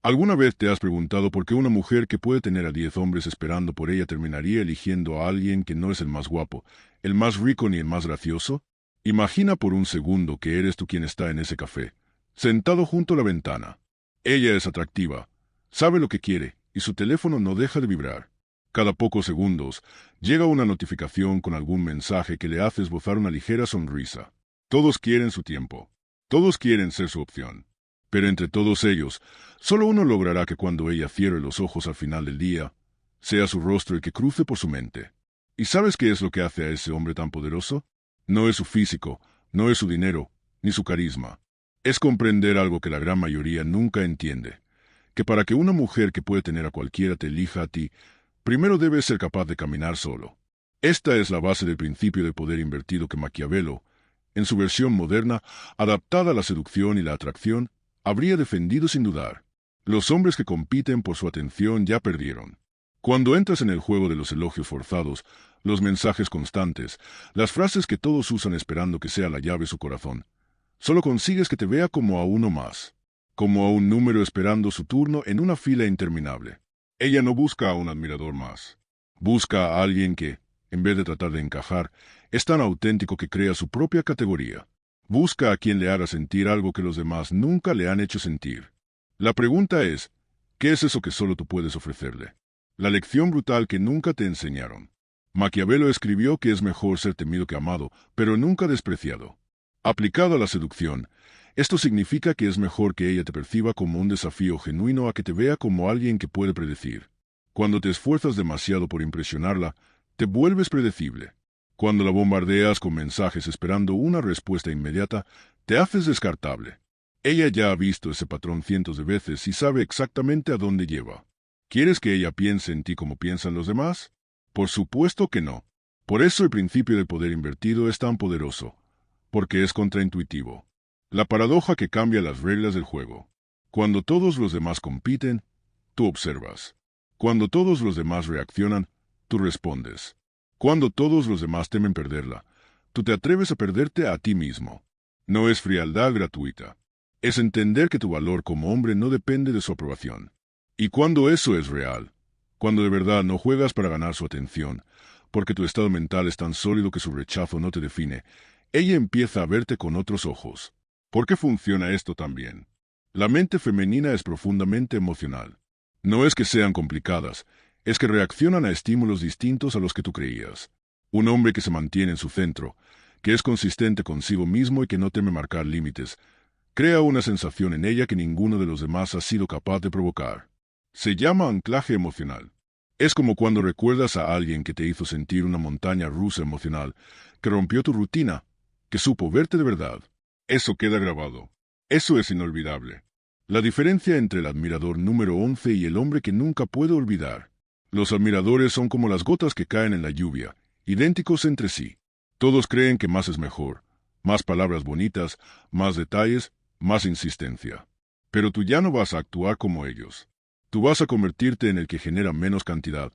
¿Alguna vez te has preguntado por qué una mujer que puede tener a 10 hombres esperando por ella terminaría eligiendo a alguien que no es el más guapo, el más rico ni el más gracioso? Imagina por un segundo que eres tú quien está en ese café, sentado junto a la ventana. Ella es atractiva, sabe lo que quiere, y su teléfono no deja de vibrar. Cada pocos segundos, llega una notificación con algún mensaje que le hace esbozar una ligera sonrisa. Todos quieren su tiempo. Todos quieren ser su opción. Pero entre todos ellos, solo uno logrará que cuando ella cierre los ojos al final del día, sea su rostro el que cruce por su mente. ¿Y sabes qué es lo que hace a ese hombre tan poderoso? No es su físico, no es su dinero, ni su carisma. Es comprender algo que la gran mayoría nunca entiende, que para que una mujer que puede tener a cualquiera te elija a ti, primero debes ser capaz de caminar solo. Esta es la base del principio de poder invertido que Maquiavelo, en su versión moderna, adaptada a la seducción y la atracción, habría defendido sin dudar. Los hombres que compiten por su atención ya perdieron. Cuando entras en el juego de los elogios forzados, los mensajes constantes, las frases que todos usan esperando que sea la llave su corazón, solo consigues que te vea como a uno más, como a un número esperando su turno en una fila interminable. Ella no busca a un admirador más. Busca a alguien que, en vez de tratar de encajar, es tan auténtico que crea su propia categoría. Busca a quien le haga sentir algo que los demás nunca le han hecho sentir. La pregunta es, ¿qué es eso que solo tú puedes ofrecerle? La lección brutal que nunca te enseñaron. Maquiavelo escribió que es mejor ser temido que amado, pero nunca despreciado. Aplicado a la seducción, esto significa que es mejor que ella te perciba como un desafío genuino a que te vea como alguien que puede predecir. Cuando te esfuerzas demasiado por impresionarla, te vuelves predecible. Cuando la bombardeas con mensajes esperando una respuesta inmediata, te haces descartable. Ella ya ha visto ese patrón cientos de veces y sabe exactamente a dónde lleva. ¿Quieres que ella piense en ti como piensan los demás? Por supuesto que no. Por eso el principio del poder invertido es tan poderoso, porque es contraintuitivo. La paradoja que cambia las reglas del juego. Cuando todos los demás compiten, tú observas. Cuando todos los demás reaccionan, tú respondes. Cuando todos los demás temen perderla, tú te atreves a perderte a ti mismo. No es frialdad gratuita. Es entender que tu valor como hombre no depende de su aprobación. Y cuando eso es real, cuando de verdad no juegas para ganar su atención, porque tu estado mental es tan sólido que su rechazo no te define, ella empieza a verte con otros ojos. ¿Por qué funciona esto tan bien? La mente femenina es profundamente emocional. No es que sean complicadas, es que reaccionan a estímulos distintos a los que tú creías. Un hombre que se mantiene en su centro, que es consistente consigo mismo y que no teme marcar límites, crea una sensación en ella que ninguno de los demás ha sido capaz de provocar. Se llama anclaje emocional. Es como cuando recuerdas a alguien que te hizo sentir una montaña rusa emocional, que rompió tu rutina, que supo verte de verdad. Eso queda grabado. Eso es inolvidable. La diferencia entre el admirador número 11 y el hombre que nunca puede olvidar. Los admiradores son como las gotas que caen en la lluvia, idénticos entre sí. Todos creen que más es mejor, más palabras bonitas, más detalles, más insistencia. Pero tú ya no vas a actuar como ellos. Tú vas a convertirte en el que genera menos cantidad,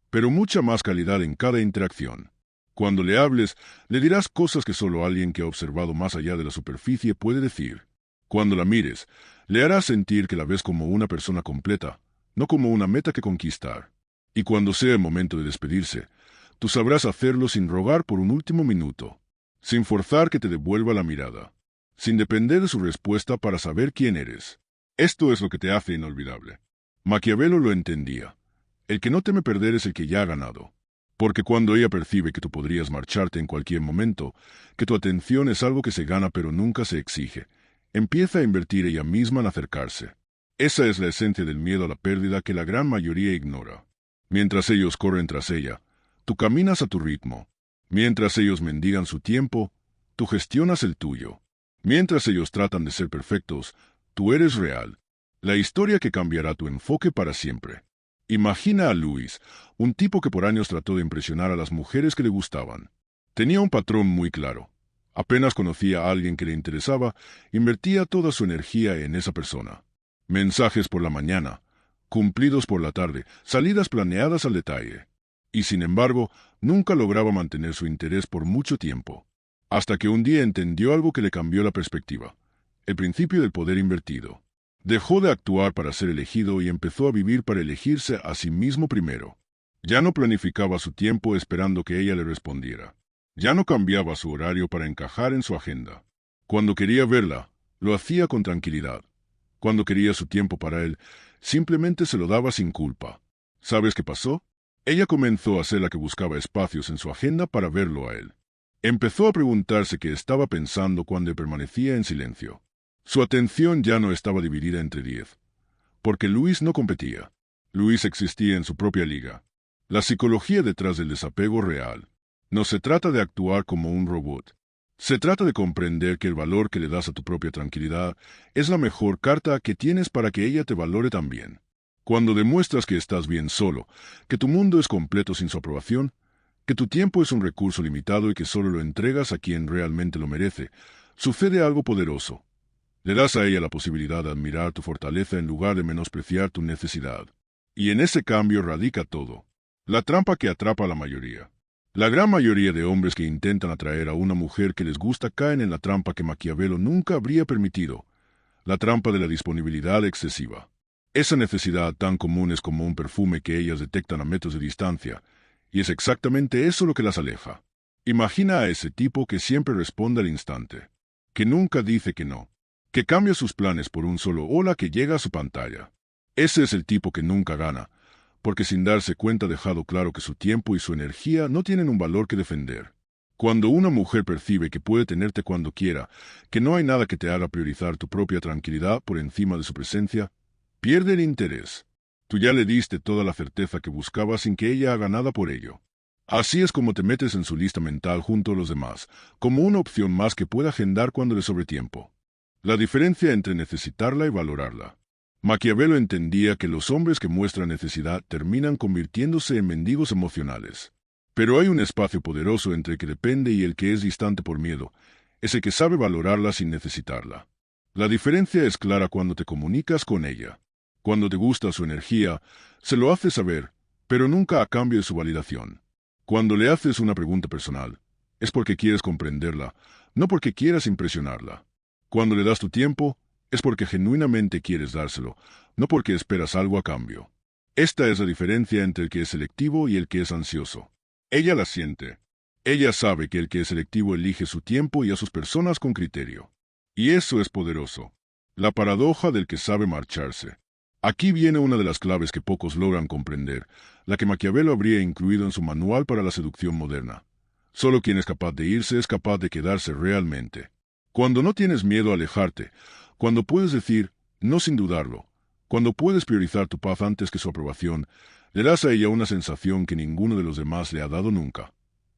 pero mucha más calidad en cada interacción. Cuando le hables, le dirás cosas que solo alguien que ha observado más allá de la superficie puede decir. Cuando la mires, le harás sentir que la ves como una persona completa, no como una meta que conquistar. Y cuando sea el momento de despedirse, tú sabrás hacerlo sin rogar por un último minuto, sin forzar que te devuelva la mirada, sin depender de su respuesta para saber quién eres. Esto es lo que te hace inolvidable. Maquiavelo lo entendía. El que no teme perder es el que ya ha ganado. Porque cuando ella percibe que tú podrías marcharte en cualquier momento, que tu atención es algo que se gana pero nunca se exige, empieza a invertir ella misma en acercarse. Esa es la esencia del miedo a la pérdida que la gran mayoría ignora. Mientras ellos corren tras ella, tú caminas a tu ritmo. Mientras ellos mendigan su tiempo, tú gestionas el tuyo. Mientras ellos tratan de ser perfectos, tú eres real. La historia que cambiará tu enfoque para siempre. Imagina a Luis, un tipo que por años trató de impresionar a las mujeres que le gustaban. Tenía un patrón muy claro. Apenas conocía a alguien que le interesaba, invertía toda su energía en esa persona. Mensajes por la mañana, cumplidos por la tarde, salidas planeadas al detalle. Y sin embargo, nunca lograba mantener su interés por mucho tiempo. Hasta que un día entendió algo que le cambió la perspectiva. El principio del poder invertido. Dejó de actuar para ser elegido y empezó a vivir para elegirse a sí mismo primero. Ya no planificaba su tiempo esperando que ella le respondiera. Ya no cambiaba su horario para encajar en su agenda. Cuando quería verla, lo hacía con tranquilidad. Cuando quería su tiempo para él, simplemente se lo daba sin culpa. ¿Sabes qué pasó? Ella comenzó a ser la que buscaba espacios en su agenda para verlo a él. Empezó a preguntarse qué estaba pensando cuando permanecía en silencio. Su atención ya no estaba dividida entre 10. Porque Luis no competía. Luis existía en su propia liga. La psicología detrás del desapego real. No se trata de actuar como un robot. Se trata de comprender que el valor que le das a tu propia tranquilidad es la mejor carta que tienes para que ella te valore también. Cuando demuestras que estás bien solo, que tu mundo es completo sin su aprobación, que tu tiempo es un recurso limitado y que solo lo entregas a quien realmente lo merece, sucede algo poderoso. Le das a ella la posibilidad de admirar tu fortaleza en lugar de menospreciar tu necesidad. Y en ese cambio radica todo. La trampa que atrapa a la mayoría. La gran mayoría de hombres que intentan atraer a una mujer que les gusta caen en la trampa que Maquiavelo nunca habría permitido, la trampa de la disponibilidad excesiva. Esa necesidad tan común es como un perfume que ellas detectan a metros de distancia, y es exactamente eso lo que las aleja. Imagina a ese tipo que siempre responde al instante, que nunca dice que no, que cambia sus planes por un solo hola que llega a su pantalla. Ese es el tipo que nunca gana, porque sin darse cuenta ha dejado claro que su tiempo y su energía no tienen un valor que defender. Cuando una mujer percibe que puede tenerte cuando quiera, que no hay nada que te haga priorizar tu propia tranquilidad por encima de su presencia, pierde el interés. Tú ya le diste toda la certeza que buscaba sin que ella haga nada por ello. Así es como te metes en su lista mental junto a los demás, como una opción más que pueda agendar cuando le sobre tiempo. La diferencia entre necesitarla y valorarla. Maquiavelo entendía que los hombres que muestran necesidad terminan convirtiéndose en mendigos emocionales. Pero hay un espacio poderoso entre el que depende y el que es distante por miedo, ese que sabe valorarla sin necesitarla. La diferencia es clara cuando te comunicas con ella. Cuando te gusta su energía, se lo haces saber, pero nunca a cambio de su validación. Cuando le haces una pregunta personal, es porque quieres comprenderla, no porque quieras impresionarla. Cuando le das tu tiempo, es porque genuinamente quieres dárselo, no porque esperas algo a cambio. Esta es la diferencia entre el que es selectivo y el que es ansioso. Ella la siente. Ella sabe que el que es selectivo elige su tiempo y a sus personas con criterio. Y eso es poderoso. La paradoja del que sabe marcharse. Aquí viene una de las claves que pocos logran comprender, la que Maquiavelo habría incluido en su manual para la seducción moderna. Solo quien es capaz de irse es capaz de quedarse realmente. Cuando no tienes miedo a alejarte, cuando puedes decir, no sin dudarlo, cuando puedes priorizar tu paz antes que su aprobación, le das a ella una sensación que ninguno de los demás le ha dado nunca,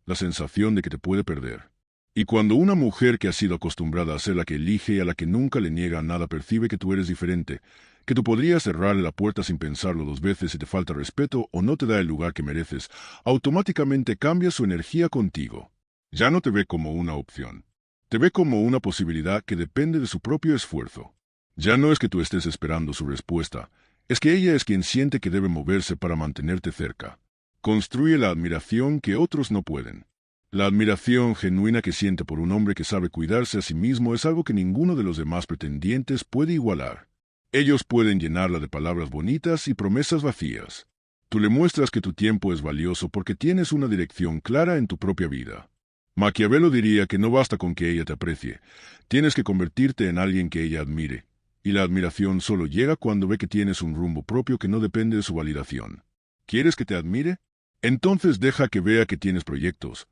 la sensación de que te puede perder. Y cuando una mujer que ha sido acostumbrada a ser la que elige y a la que nunca le niega nada percibe que tú eres diferente, que tú podrías cerrarle la puerta sin pensarlo 2 veces si te falta respeto o no te da el lugar que mereces, automáticamente cambia su energía contigo. Ya no te ve como una opción. Te ve como una posibilidad que depende de su propio esfuerzo. Ya no es que tú estés esperando su respuesta, es que ella es quien siente que debe moverse para mantenerte cerca. Construye la admiración que otros no pueden. La admiración genuina que siente por un hombre que sabe cuidarse a sí mismo es algo que ninguno de los demás pretendientes puede igualar. Ellos pueden llenarla de palabras bonitas y promesas vacías. Tú le muestras que tu tiempo es valioso porque tienes una dirección clara en tu propia vida. Maquiavelo diría que no basta con que ella te aprecie, tienes que convertirte en alguien que ella admire, y la admiración solo llega cuando ve que tienes un rumbo propio que no depende de su validación. ¿Quieres que te admire? Entonces deja que vea que tienes proyectos,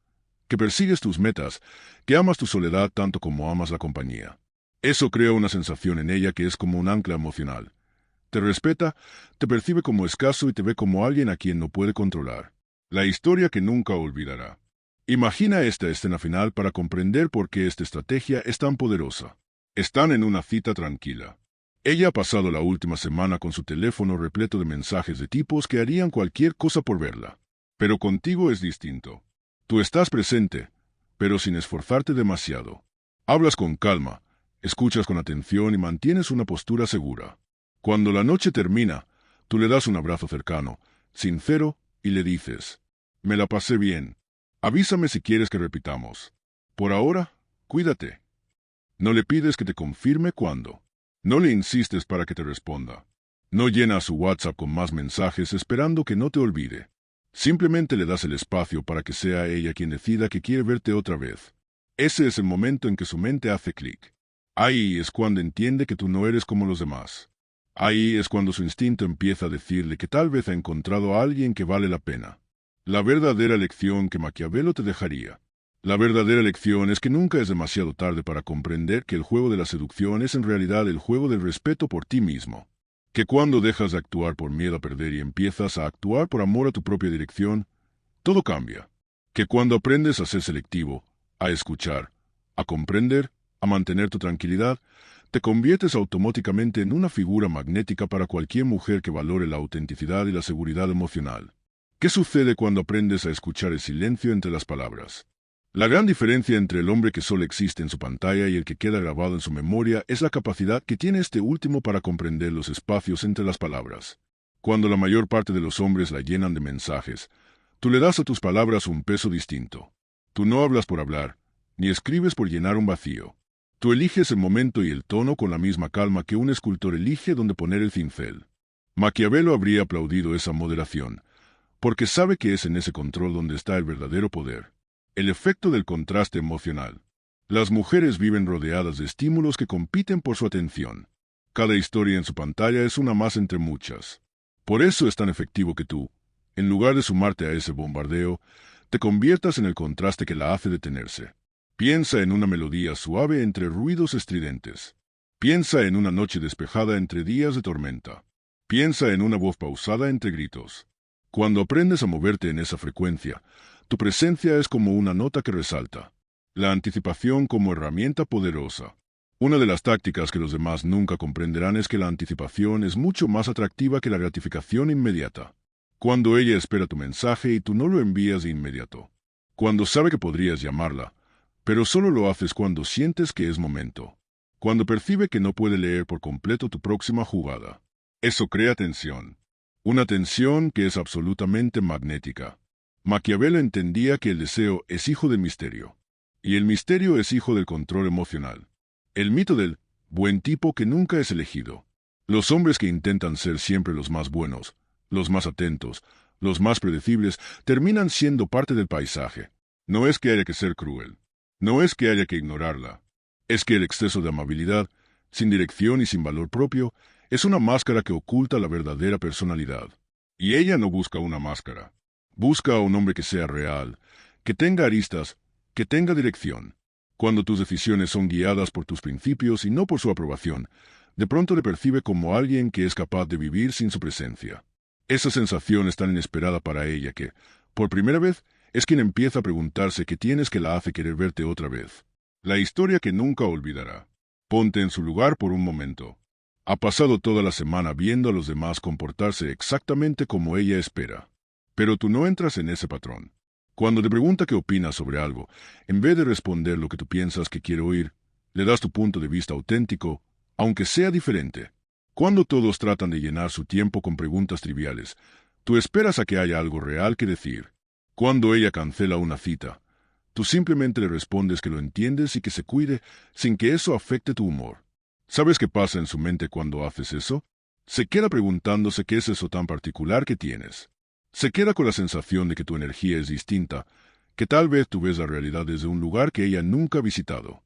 que persigues tus metas, que amas tu soledad tanto como amas la compañía. Eso crea una sensación en ella que es como un ancla emocional. Te respeta, te percibe como escaso y te ve como alguien a quien no puede controlar. La historia que nunca olvidará. Imagina esta escena final para comprender por qué esta estrategia es tan poderosa. Están en una cita tranquila. Ella ha pasado la última semana con su teléfono repleto de mensajes de tipos que harían cualquier cosa por verla. Pero contigo es distinto. Tú estás presente, pero sin esforzarte demasiado. Hablas con calma, escuchas con atención y mantienes una postura segura. Cuando la noche termina, tú le das un abrazo cercano, sincero, y le dices, «Me la pasé bien. Avísame si quieres que repitamos. Por ahora, cuídate». No le pides que te confirme cuándo. No le insistes para que te responda. No llenas su WhatsApp con más mensajes esperando que no te olvide. Simplemente le das el espacio para que sea ella quien decida que quiere verte otra vez. Ese es el momento en que su mente hace clic. Ahí es cuando entiende que tú no eres como los demás. Ahí es cuando su instinto empieza a decirle que tal vez ha encontrado a alguien que vale la pena. La verdadera lección que Maquiavelo te dejaría. La verdadera lección es que nunca es demasiado tarde para comprender que el juego de la seducción es en realidad el juego del respeto por ti mismo. Que cuando dejas de actuar por miedo a perder y empiezas a actuar por amor a tu propia dirección, todo cambia. Que cuando aprendes a ser selectivo, a escuchar, a comprender, a mantener tu tranquilidad, te conviertes automáticamente en una figura magnética para cualquier mujer que valore la autenticidad y la seguridad emocional. ¿Qué sucede cuando aprendes a escuchar el silencio entre las palabras? La gran diferencia entre el hombre que solo existe en su pantalla y el que queda grabado en su memoria es la capacidad que tiene este último para comprender los espacios entre las palabras. Cuando la mayor parte de los hombres la llenan de mensajes, tú le das a tus palabras un peso distinto. Tú no hablas por hablar, ni escribes por llenar un vacío. Tú eliges el momento y el tono con la misma calma que un escultor elige donde poner el cincel. Maquiavelo habría aplaudido esa moderación, porque sabe que es en ese control donde está el verdadero poder. El efecto del contraste emocional. Las mujeres viven rodeadas de estímulos que compiten por su atención. Cada historia en su pantalla es una más entre muchas. Por eso es tan efectivo que tú, en lugar de sumarte a ese bombardeo, te conviertas en el contraste que la hace detenerse. Piensa en una melodía suave entre ruidos estridentes. Piensa en una noche despejada entre días de tormenta. Piensa en una voz pausada entre gritos. Cuando aprendes a moverte en esa frecuencia, tu presencia es como una nota que resalta. La anticipación como herramienta poderosa. Una de las tácticas que los demás nunca comprenderán es que la anticipación es mucho más atractiva que la gratificación inmediata. Cuando ella espera tu mensaje y tú no lo envías de inmediato. Cuando sabe que podrías llamarla, pero solo lo haces cuando sientes que es momento. Cuando percibe que no puede leer por completo tu próxima jugada. Eso crea tensión. Una tensión que es absolutamente magnética. Maquiavelo entendía que el deseo es hijo del misterio. Y el misterio es hijo del control emocional. El mito del buen tipo que nunca es elegido. Los hombres que intentan ser siempre los más buenos, los más atentos, los más predecibles, terminan siendo parte del paisaje. No es que haya que ser cruel. No es que haya que ignorarla. Es que el exceso de amabilidad, sin dirección y sin valor propio, es una máscara que oculta la verdadera personalidad. Y ella no busca una máscara. Busca a un hombre que sea real, que tenga aristas, que tenga dirección. Cuando tus decisiones son guiadas por tus principios y no por su aprobación, de pronto le percibe como alguien que es capaz de vivir sin su presencia. Esa sensación es tan inesperada para ella que, por primera vez, es quien empieza a preguntarse qué tienes que la hace querer verte otra vez. La historia que nunca olvidará. Ponte en su lugar por un momento. Ha pasado toda la semana viendo a los demás comportarse exactamente como ella espera. Pero tú no entras en ese patrón. Cuando te pregunta qué opinas sobre algo, en vez de responder lo que tú piensas que quiere oír, le das tu punto de vista auténtico, aunque sea diferente. Cuando todos tratan de llenar su tiempo con preguntas triviales, tú esperas a que haya algo real que decir. Cuando ella cancela una cita, tú simplemente le respondes que lo entiendes y que se cuide sin que eso afecte tu humor. ¿Sabes qué pasa en su mente cuando haces eso? Se queda preguntándose qué es eso tan particular que tienes. Se queda con la sensación de que tu energía es distinta, que tal vez tú ves la realidad desde un lugar que ella nunca ha visitado.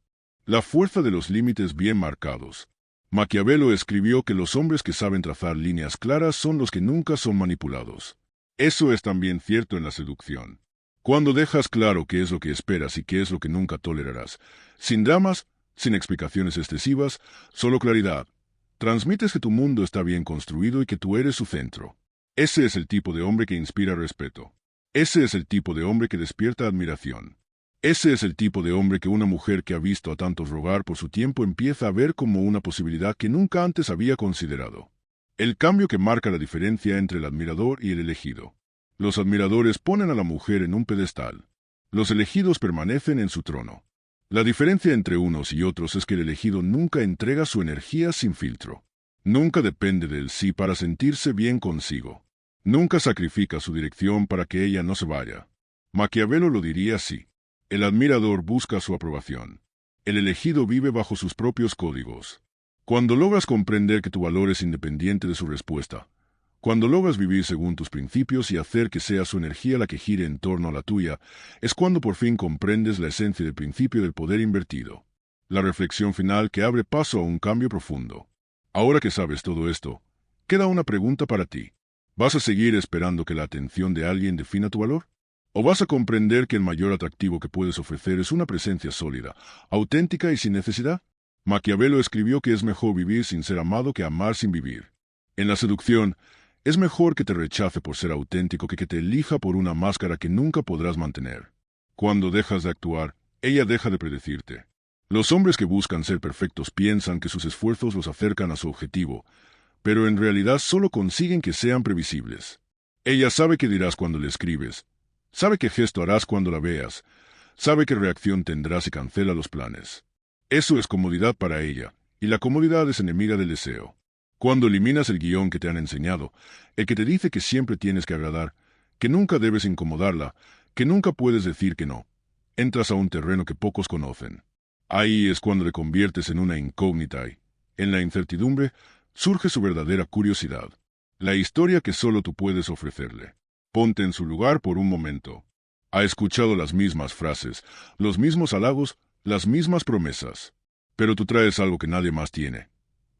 La fuerza de los límites bien marcados. Maquiavelo escribió que los hombres que saben trazar líneas claras son los que nunca son manipulados. Eso es también cierto en la seducción. Cuando dejas claro qué es lo que esperas y qué es lo que nunca tolerarás, sin dramas, sin explicaciones excesivas, solo claridad, transmites que tu mundo está bien construido y que tú eres su centro. Ese es el tipo de hombre que inspira respeto. Ese es el tipo de hombre que despierta admiración. Ese es el tipo de hombre que una mujer que ha visto a tantos rogar por su tiempo empieza a ver como una posibilidad que nunca antes había considerado. El cambio que marca la diferencia entre el admirador y el elegido. Los admiradores ponen a la mujer en un pedestal. Los elegidos permanecen en su trono. La diferencia entre unos y otros es que el elegido nunca entrega su energía sin filtro. Nunca depende del sí para sentirse bien consigo. Nunca sacrifica su dirección para que ella no se vaya. Maquiavelo lo diría así. El admirador busca su aprobación. El elegido vive bajo sus propios códigos. Cuando logras comprender que tu valor es independiente de su respuesta, cuando logras vivir según tus principios y hacer que sea su energía la que gire en torno a la tuya, es cuando por fin comprendes la esencia del principio del poder invertido. La reflexión final que abre paso a un cambio profundo. Ahora que sabes todo esto, queda una pregunta para ti. ¿Vas a seguir esperando que la atención de alguien defina tu valor? ¿O vas a comprender que el mayor atractivo que puedes ofrecer es una presencia sólida, auténtica y sin necesidad? Maquiavelo escribió que es mejor vivir sin ser amado que amar sin vivir. En la seducción, es mejor que te rechace por ser auténtico que te elija por una máscara que nunca podrás mantener. Cuando dejas de actuar, ella deja de predecirte. Los hombres que buscan ser perfectos piensan que sus esfuerzos los acercan a su objetivo, pero en realidad solo consiguen que sean previsibles. Ella sabe qué dirás cuando le escribes, sabe qué gesto harás cuando la veas, sabe qué reacción tendrás si cancela los planes. Eso es comodidad para ella, y la comodidad es enemiga del deseo. Cuando eliminas el guión que te han enseñado, el que te dice que siempre tienes que agradar, que nunca debes incomodarla, que nunca puedes decir que no, entras a un terreno que pocos conocen. Ahí es cuando le conviertes en una incógnita y, en la incertidumbre, surge su verdadera curiosidad. La historia que solo tú puedes ofrecerle. Ponte en su lugar por un momento. Ha escuchado las mismas frases, los mismos halagos, las mismas promesas. Pero tú traes algo que nadie más tiene.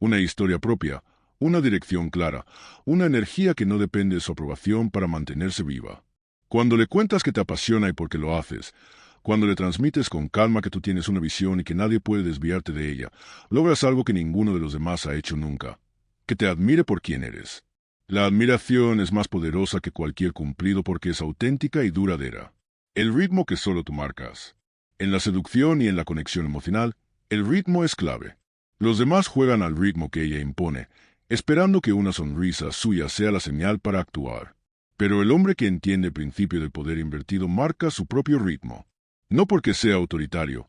Una historia propia, una dirección clara, una energía que no depende de su aprobación para mantenerse viva. Cuando le cuentas que te apasiona y por qué lo haces, cuando le transmites con calma que tú tienes una visión y que nadie puede desviarte de ella, logras algo que ninguno de los demás ha hecho nunca. Que te admire por quién eres. La admiración es más poderosa que cualquier cumplido porque es auténtica y duradera. El ritmo que solo tú marcas. En la seducción y en la conexión emocional, el ritmo es clave. Los demás juegan al ritmo que ella impone, esperando que una sonrisa suya sea la señal para actuar. Pero el hombre que entiende el principio del poder invertido marca su propio ritmo. No porque sea autoritario,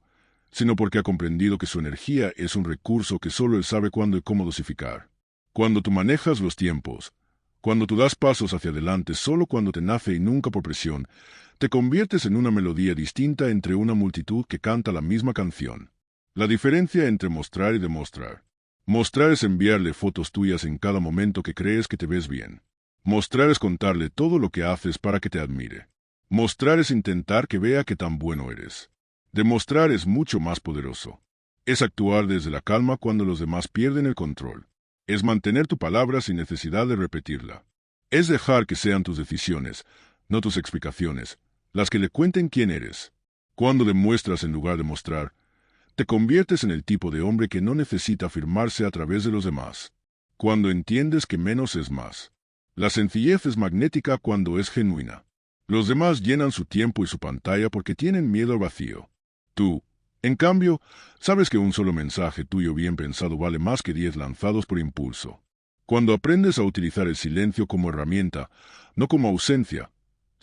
sino porque ha comprendido que su energía es un recurso que solo él sabe cuándo y cómo dosificar. Cuando tú manejas los tiempos, cuando tú das pasos hacia adelante solo cuando te nace y nunca por presión, te conviertes en una melodía distinta entre una multitud que canta la misma canción. La diferencia entre mostrar y demostrar. Mostrar es enviarle fotos tuyas en cada momento que crees que te ves bien. Mostrar es contarle todo lo que haces para que te admire. Mostrar es intentar que vea qué tan bueno eres. Demostrar es mucho más poderoso. Es actuar desde la calma cuando los demás pierden el control. Es mantener tu palabra sin necesidad de repetirla. Es dejar que sean tus decisiones, no tus explicaciones, las que le cuenten quién eres. Cuando demuestras en lugar de mostrar, te conviertes en el tipo de hombre que no necesita afirmarse a través de los demás. Cuando entiendes que menos es más. La sencillez es magnética cuando es genuina. Los demás llenan su tiempo y su pantalla porque tienen miedo al vacío. Tú, en cambio, sabes que un solo mensaje tuyo bien pensado vale más que 10 lanzados por impulso. Cuando aprendes a utilizar el silencio como herramienta, no como ausencia,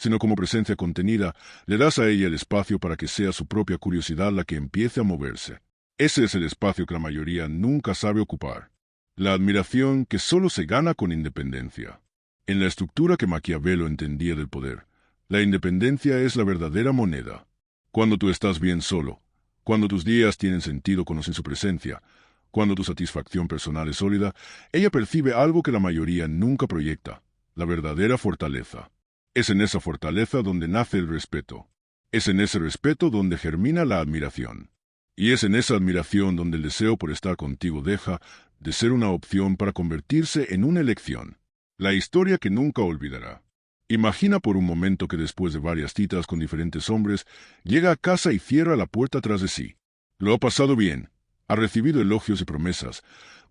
sino como presencia contenida, le das a ella el espacio para que sea su propia curiosidad la que empiece a moverse. Ese es el espacio que la mayoría nunca sabe ocupar. La admiración que solo se gana con independencia. En la estructura que Maquiavelo entendía del poder, la independencia es la verdadera moneda. Cuando tú estás bien solo, cuando tus días tienen sentido con o sin su presencia, cuando tu satisfacción personal es sólida, ella percibe algo que la mayoría nunca proyecta, la verdadera fortaleza. Es en esa fortaleza donde nace el respeto. Es en ese respeto donde germina la admiración. Y es en esa admiración donde el deseo por estar contigo deja de ser una opción para convertirse en una elección. La historia que nunca olvidará. Imagina por un momento que después de varias citas con diferentes hombres, llega a casa y cierra la puerta tras de sí. Lo ha pasado bien, ha recibido elogios y promesas,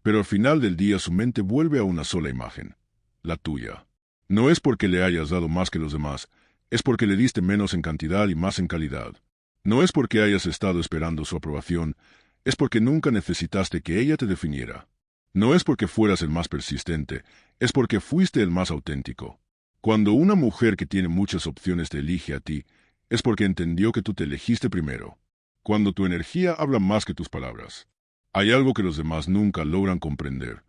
pero al final del día su mente vuelve a una sola imagen, la tuya. No es porque le hayas dado más que los demás, es porque le diste menos en cantidad y más en calidad. No es porque hayas estado esperando su aprobación, es porque nunca necesitaste que ella te definiera. No es porque fueras el más persistente, es porque fuiste el más auténtico. Cuando una mujer que tiene muchas opciones te elige a ti, es porque entendió que tú te elegiste primero. Cuando tu energía habla más que tus palabras. Hay algo que los demás nunca logran comprender.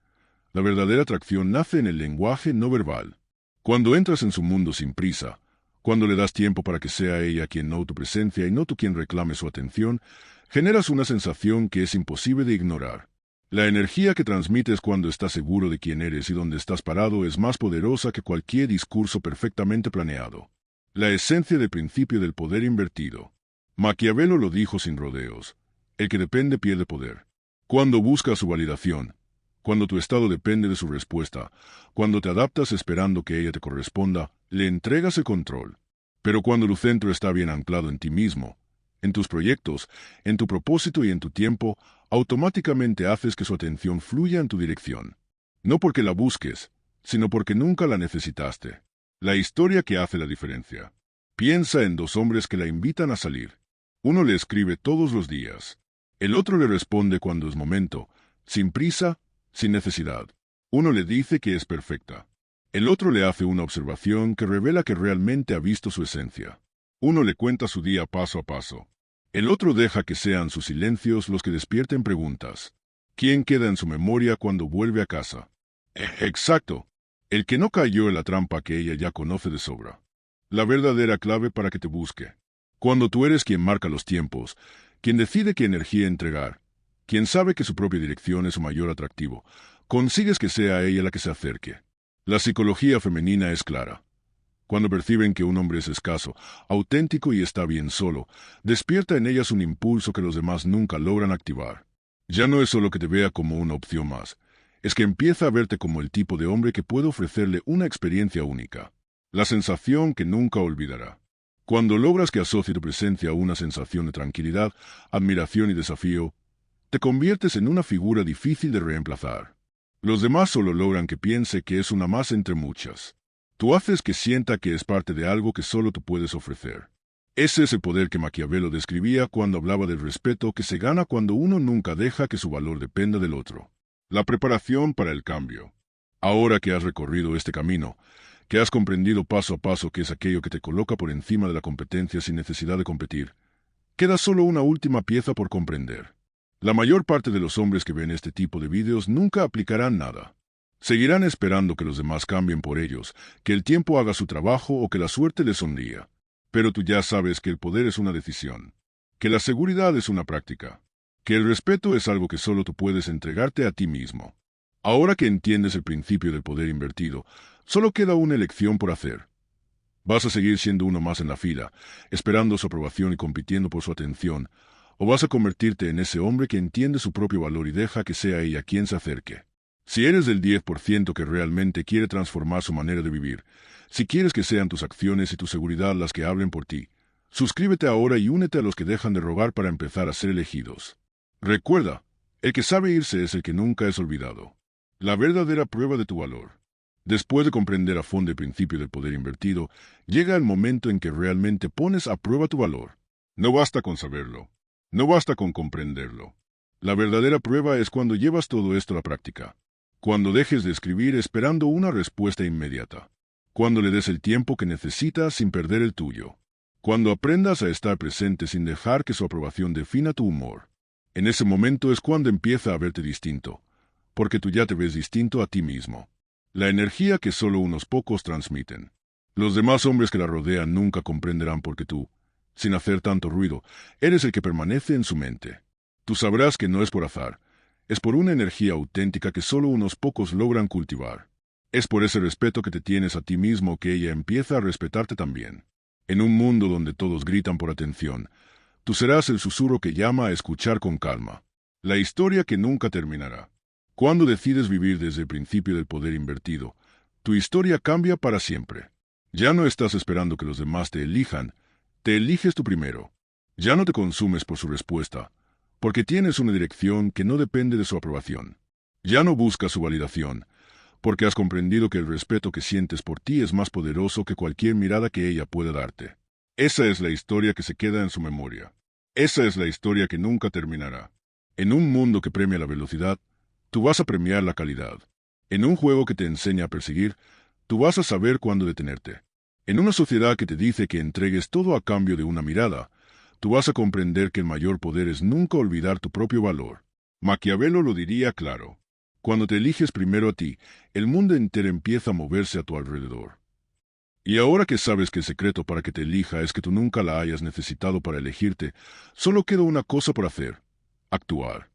La verdadera atracción nace en el lenguaje no verbal. Cuando entras en su mundo sin prisa, cuando le das tiempo para que sea ella quien note tu presencia y no tú quien reclame su atención, generas una sensación que es imposible de ignorar. La energía que transmites cuando estás seguro de quién eres y dónde estás parado es más poderosa que cualquier discurso perfectamente planeado. La esencia del principio del poder invertido. Maquiavelo lo dijo sin rodeos. El que depende pierde poder. Cuando buscas su validación, cuando tu estado depende de su respuesta, cuando te adaptas esperando que ella te corresponda, le entregas el control. Pero cuando tu centro está bien anclado en ti mismo, en tus proyectos, en tu propósito y en tu tiempo, automáticamente haces que su atención fluya en tu dirección. No porque la busques, sino porque nunca la necesitaste. La historia que hace la diferencia. Piensa en dos hombres que la invitan a salir. Uno le escribe todos los días. El otro le responde cuando es momento, sin prisa, sin necesidad. Uno le dice que es perfecta. El otro le hace una observación que revela que realmente ha visto su esencia. Uno le cuenta su día paso a paso. El otro deja que sean sus silencios los que despierten preguntas. ¿Quién queda en su memoria cuando vuelve a casa? Exacto. El que no cayó en la trampa que ella ya conoce de sobra. La verdadera clave para que te busque. Cuando tú eres quien marca los tiempos, quien decide qué energía entregar, quien sabe que su propia dirección es su mayor atractivo, consigues que sea ella la que se acerque. La psicología femenina es clara. Cuando perciben que un hombre es escaso, auténtico y está bien solo, despierta en ellas un impulso que los demás nunca logran activar. Ya no es solo que te vea como una opción más, es que empieza a verte como el tipo de hombre que puede ofrecerle una experiencia única. La sensación que nunca olvidará. Cuando logras que asocie tu presencia a una sensación de tranquilidad, admiración y desafío, te conviertes en una figura difícil de reemplazar. Los demás solo logran que piense que es una más entre muchas. Tú haces que sienta que es parte de algo que solo tú puedes ofrecer. Ese es el poder que Maquiavelo describía cuando hablaba del respeto que se gana cuando uno nunca deja que su valor dependa del otro. La preparación para el cambio. Ahora que has recorrido este camino, que has comprendido paso a paso qué es aquello que te coloca por encima de la competencia sin necesidad de competir, queda solo una última pieza por comprender. La mayor parte de los hombres que ven este tipo de vídeos nunca aplicarán nada. Seguirán esperando que los demás cambien por ellos, que el tiempo haga su trabajo o que la suerte les sonría. Pero tú ya sabes que el poder es una decisión, que la seguridad es una práctica, que el respeto es algo que solo tú puedes entregarte a ti mismo. Ahora que entiendes el principio del poder invertido, solo queda una elección por hacer. ¿Vas a seguir siendo uno más en la fila, esperando su aprobación y compitiendo por su atención, o vas a convertirte en ese hombre que entiende su propio valor y deja que sea ella quien se acerque? Si eres del 10% que realmente quiere transformar su manera de vivir, si quieres que sean tus acciones y tu seguridad las que hablen por ti, suscríbete ahora y únete a los que dejan de rogar para empezar a ser elegidos. Recuerda, el que sabe irse es el que nunca es olvidado. La verdadera prueba de tu valor. Después de comprender a fondo el principio del poder invertido, llega el momento en que realmente pones a prueba tu valor. No basta con saberlo. No basta con comprenderlo. La verdadera prueba es cuando llevas todo esto a la práctica. Cuando dejes de escribir esperando una respuesta inmediata. Cuando le des el tiempo que necesitas sin perder el tuyo. Cuando aprendas a estar presente sin dejar que su aprobación defina tu humor. En ese momento es cuando empieza a verte distinto, porque tú ya te ves distinto a ti mismo. La energía que solo unos pocos transmiten. Los demás hombres que la rodean nunca comprenderán porque tú, sin hacer tanto ruido, eres el que permanece en su mente. Tú sabrás que no es por azar, es por una energía auténtica que solo unos pocos logran cultivar. Es por ese respeto que te tienes a ti mismo que ella empieza a respetarte también. En un mundo donde todos gritan por atención, tú serás el susurro que llama a escuchar con calma. La historia que nunca terminará. Cuando decides vivir desde el principio del poder invertido, tu historia cambia para siempre. Ya no estás esperando que los demás te elijan, te eliges tú primero. Ya no te consumes por su respuesta, porque tienes una dirección que no depende de su aprobación. Ya no buscas su validación, porque has comprendido que el respeto que sientes por ti es más poderoso que cualquier mirada que ella pueda darte. Esa es la historia que se queda en su memoria. Esa es la historia que nunca terminará. En un mundo que premia la velocidad, tú vas a premiar la calidad. En un juego que te enseña a perseguir, tú vas a saber cuándo detenerte. En una sociedad que te dice que entregues todo a cambio de una mirada, tú vas a comprender que el mayor poder es nunca olvidar tu propio valor. Maquiavelo lo diría claro. Cuando te eliges primero a ti, el mundo entero empieza a moverse a tu alrededor. Y ahora que sabes que el secreto para que te elija es que tú nunca la hayas necesitado para elegirte, solo queda una cosa por hacer: actuar.